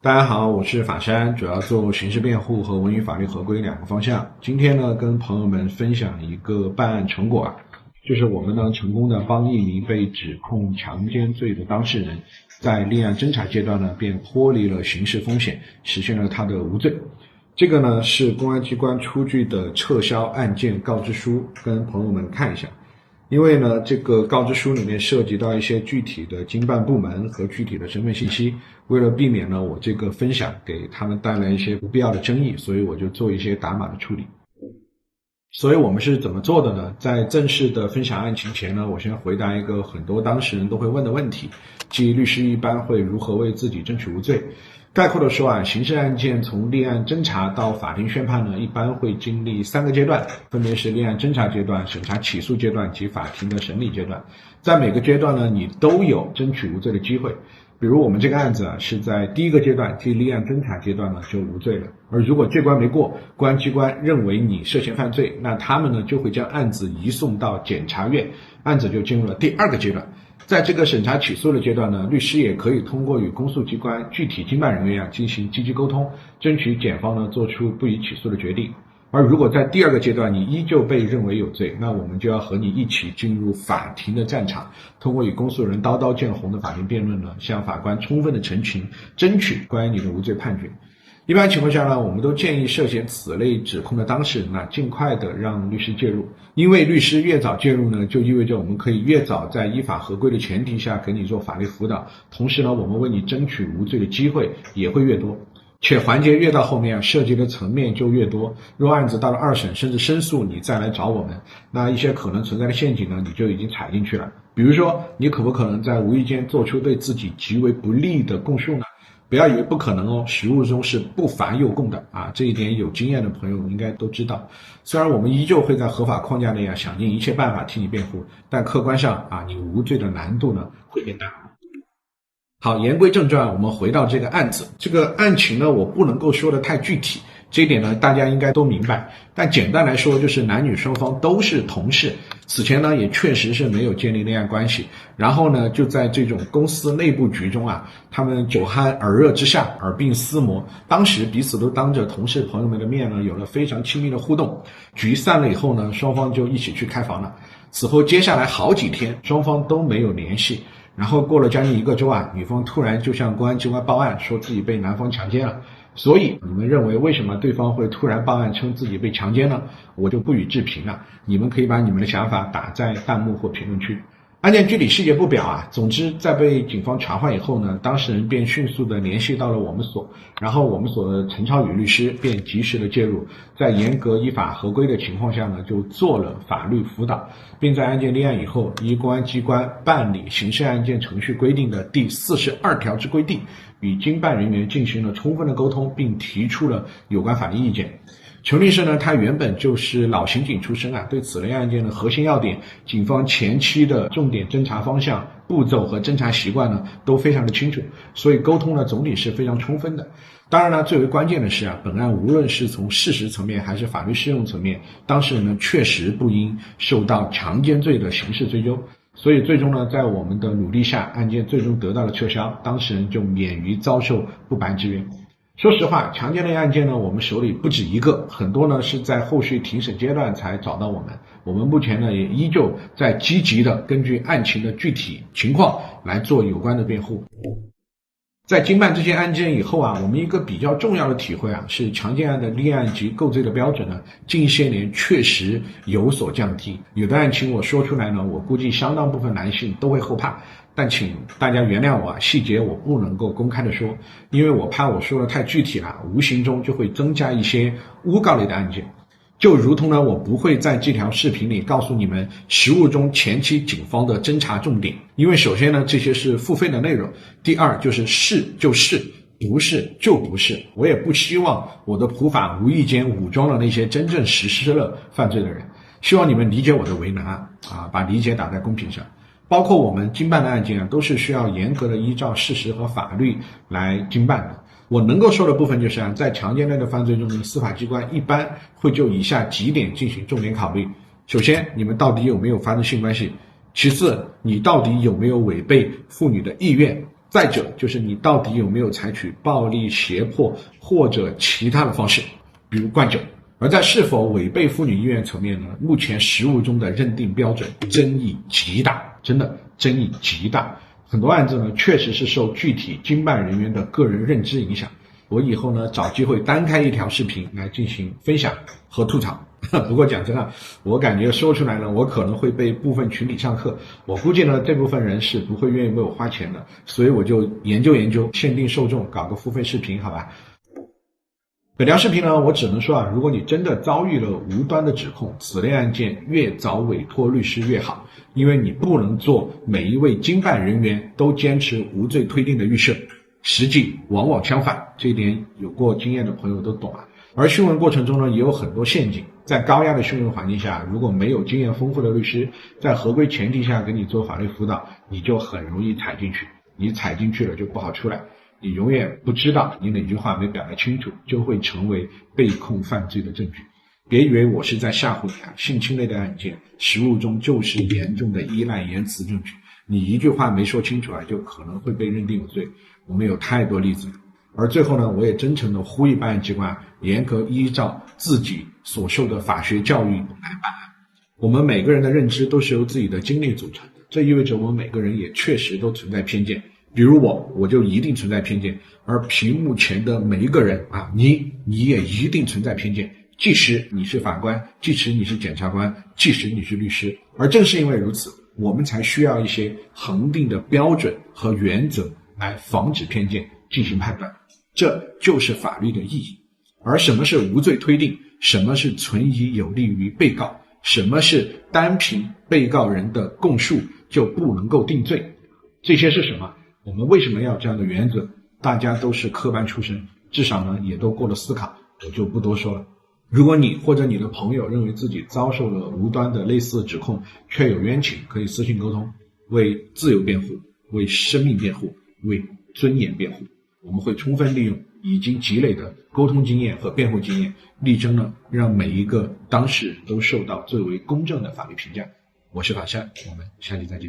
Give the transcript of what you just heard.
大家好，我是法山，主要做刑事辯護和文娛法律合規兩個方向。今天呢，跟朋友們分享一個辦案成果就是我們呢成功的幫一名被指控強姦罪的當事人，在立案偵查階段呢便脫離了刑事風險，實現了他的無罪。這個呢是公安機關出具的撤銷案件告知書，跟朋友們看一下。因為呢，這個告知書裡面涉及到一些具體的經辦部門和具體的身份信息，為了避免呢我這個分享給他們帶來一些不必要的爭議，所以我就做一些打碼的處理。所以我们是怎麼做的呢？在正式的分享案情前呢，我先回答一個很多當事人都會問的問題，即律師一般會如何為自己爭取無罪。概括的說刑事案件從立案偵查到法庭宣判呢，一般會經歷3個階段，分別是立案偵查階段、審查起訴階段及法庭的審理階段。在每個階段呢，你都有爭取無罪的機會。比如我們這個案子是在第一個階段，即立案偵查階段呢就無罪了。而如果這關沒過，公安機關認為你涉嫌犯罪，那他們呢就會將案子移送到檢察院，案子就進入了第2個階段。在這個審查起訴的階段呢，律師也可以通過與公訴機關具體經辦人員進行積極溝通，爭取檢方呢做出不予起訴的決定。而如果在第2個階段你依舊被認為有罪，那我們就要和你一起進入法庭的戰場，通過與公訴人刀刀見紅的法庭辯論呢，向法官充分的陳情，爭取關於你的無罪判決。一般情況下呢，我們都建議涉嫌此類指控的當事人盡快的讓律師介入，因為律師越早介入呢，就意味着我們可以越早在依法合規的前提下給你做法律輔導，同時呢，我們為你爭取無罪的機會也會越多，且環節越到後面涉及的層面就越多。若案子到了2審甚至申訴，你再來找我們，那一些可能存在的陷阱呢，你就已经踩進去了。比如說，你可不可能在無意間做出對自己極為不利的供述呢？不要以為不可能實務中是不乏誘供的這一點有經驗的朋友應該都知道。雖然我們依舊會在合法框架內想盡一切辦法替你辯護，但客觀上你無罪的難度呢會變大。好，言歸正傳，我們回到這個案子。這個案情呢，我不能夠說得太具體，這一點呢大家應該都明白。但簡單來說，就是男女雙方都是同事，此前呢也確實是沒有建立戀愛關係，然後呢就在這種公司內部局中他們酒酣耳熱之下耳鬢廝磨，當時彼此都當着同事朋友們的面呢有了非常親密的互動。局散了以後呢，雙方就一起去開房了。此後接下來好幾天雙方都沒有聯繫，然後過了將近1個周女方突然就向公安機關報案，說自己被男方強姦了。所以你們認為為什麼對方會突然報案稱自己被強姦呢？我就不予置評了，你們可以把你們的想法打在彈幕或評論區。案件具體細節不表總之在被警方傳喚以後呢，當事人便迅速的聯繫到了我們所，然後我們所的陳超宇律師便及時的介入，在嚴格依法合規的情況下呢，就做了法律輔導，並在案件立案以後，依公安機關辦理刑事案件程序規定的第42條之規定，與經辦人員進行了充分的溝通，並提出了有關法律意見。裘律師呢，他原本就是老刑警出身对此類案件的核心要點、警方前期的重點偵查方向、步驟和偵查習慣呢，都非常的清楚，所以溝通呢總體是非常充分的。當然呢，最為關鍵的是本案無論是從事實層面還是法律適用層面，當事人呢確實不應受到強姦罪的刑事追究，所以最終呢，在我們的努力下，案件最終得到了撤銷，當事人就免於遭受不白之冤。說實話，強姦類案件呢，我們手裡不止一個，很多呢是在後續庭審階段才找到我們。我們目前呢也依舊在積極的根據案情的具體情況來做有關的辯護。在經辦這些案件以後我們一個比較重要的體會是強姦案的立案及構罪的標準呢，近些年確實有所降低。有的案情我說出來呢，我估計相當部分男性都會後怕，但請大家原諒我細節我不能夠公開的說，因為我怕我說的太具體了，無形中就會增加一些誣告類的案件。就如同呢，我不會在這條視頻裡告訴你們實務中前期警方的偵查重點，因為首先呢，這些是付費的內容，第二就是是就是，不是就不是。我也不希望我的普法無意間武裝了那些真正實施了犯罪的人，希望你們理解我的為難把理解打在公屏上。包括我們经辦的案件都是需要嚴格的依照事實和法律來经辦的。我能夠說的部分就是在強姦類的犯罪中呢，司法機關一般會就以下幾點進行重點考慮。首先，你們到底有沒有發生性關係？其次，你到底有沒有違背婦女的意願？再者就是你到底有沒有採取暴力、脅迫或者其他的方式，比如灌酒。而在是否違背婦女意願層面呢，目前實務中的認定標準爭議極大，真的爭議極大。很多案子呢，確實是受具體經辦人員的個人認知影響。我以後呢，找機會單開一條視頻來進行分享和吐槽。不過講真的，我感覺說出來呢，我可能会被部分群體上課。我估計呢，這部分人是不會願意為我花錢的，所以我就研究，限定受眾，搞個付費視頻，好吧？本條視頻呢，我只能說如果你真的遭遇了無端的指控，此類案件越早委託律師越好，因為你不能做每一位經辦人員都堅持無罪推定的預設，實際往往相反，這一點有過經驗的朋友都懂啊。而訊問過程中呢，也有很多陷阱，在高壓的訊問環境下，如果沒有經驗豐富的律師在合規前提下給你做法律輔導，你就很容易踩進去，你踩進去了就不好出来。你永遠不知道你哪句話沒表達清楚，就会成為被控犯罪的證据。別以為我是在嚇唬你性侵類的案件，實務中就是嚴重的依賴言辭證據。你一句話沒說清楚就可能會被認定有罪。我們有太多例子了。而最後呢，我也真誠地呼籲辦案機關嚴格依照自己所受的法學教育來辦案。我們每個人的認知都是由自己的經歷組成的，這意味着我們每個人也確實都存在偏見。比如我就一定存在偏見，而屏幕前的每一個人你也一定存在偏见，即使你是法官，即使你是檢察官，即使你是律師。而正是因為如此，我們才需要一些恆定的標準和原則來防止偏見，進行判斷。這就是法律的意義。而什麼是無罪推定，什麼是存疑有利於被告，什麼是單憑被告人的供述就不能夠定罪，這些是什麼？我們為什麼要这樣的原則？大家都是科班出身，至少呢也都過了思考，我就不多說了。如果你或者你的朋友認為自己遭受了無端的類似指控，卻有冤情，可以私信溝通，為自由辯護，為生命辯護，為尊嚴辯護。我們會充分利用已經積累的溝通經驗和辯護經驗，力爭呢讓每一個當事人都受到最為公正的法律評價。我是法善，我們下期再見。